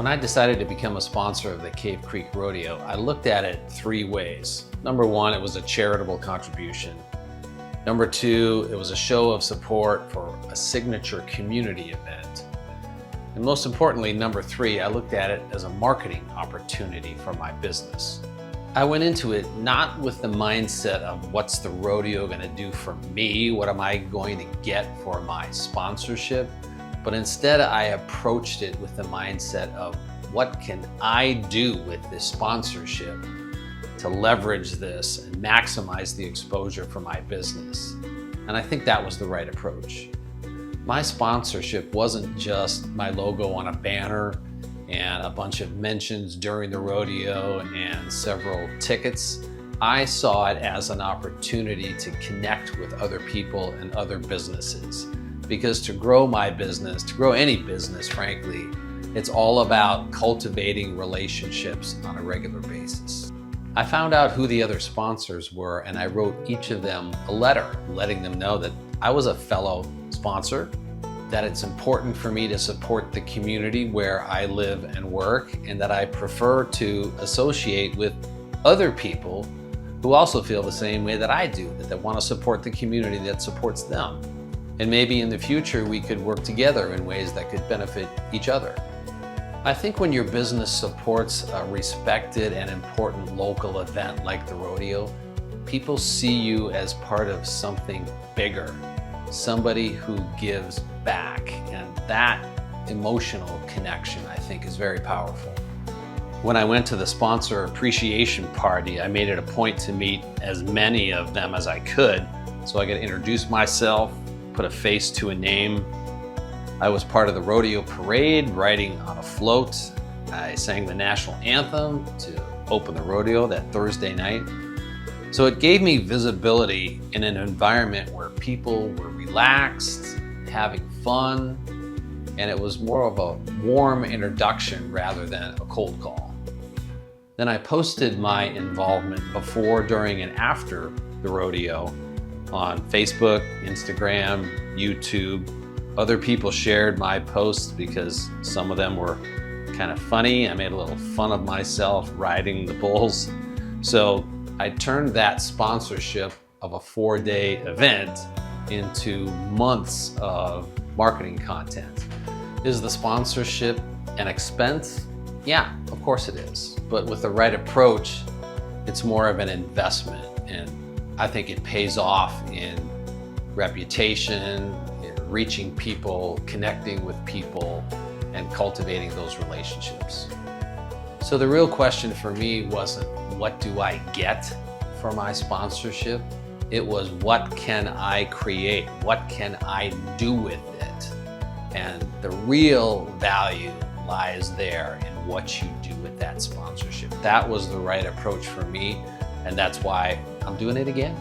When I decided to become a sponsor of the Cave Creek Rodeo, I looked at it three ways. Number one, it was a charitable contribution. Number two, it was a show of support for a signature community event. And most importantly, number three, I looked at it as a marketing opportunity for my business. I went into it not with the mindset of what's the rodeo going to do for me, what am I going to get for my sponsorship, but instead I approached it with the mindset of what can I do with this sponsorship to leverage this and maximize the exposure for my business. And I think that was the right approach. My sponsorship wasn't just my logo on a banner and a bunch of mentions during the rodeo and several tickets. I saw it as an opportunity to connect with other people and other businesses. Because to grow my business, to grow any business, frankly, it's all about cultivating relationships on a regular basis. I found out who the other sponsors were, and I wrote each of them a letter letting them know that I was a fellow sponsor, that it's important for me to support the community where I live and work, and that I prefer to associate with other people who also feel the same way that I do, that want to support the community that supports them. And maybe in the future we could work together in ways that could benefit each other. I think when your business supports a respected and important local event like the rodeo, people see you as part of something bigger, somebody who gives back, and that emotional connection, I think, is very powerful. When I went to the sponsor appreciation party, I made it a point to meet as many of them as I could so I could introduce myself, put a face to a name. I was part of the rodeo parade, riding on a float. I sang the national anthem to open the rodeo that Thursday night. So it gave me visibility in an environment where people were relaxed, having fun, and it was more of a warm introduction rather than a cold call. Then I posted my involvement before, during, and after the rodeo on Facebook, Instagram, YouTube. Other people shared my posts because some of them were kind of funny. I made a little fun of myself riding the bulls. So I turned that sponsorship of a 4-day event into months of marketing content. Is the sponsorship an expense? Yeah, of course it is. But with the right approach, it's more of an investment. And I think it pays off in reputation, in reaching people, connecting with people, and cultivating those relationships. So the real question for me wasn't, what do I get for my sponsorship? It was, what can I create? What can I do with it? And the real value lies there in what you do with that sponsorship. That was the right approach for me, and that's why I'm doing it again.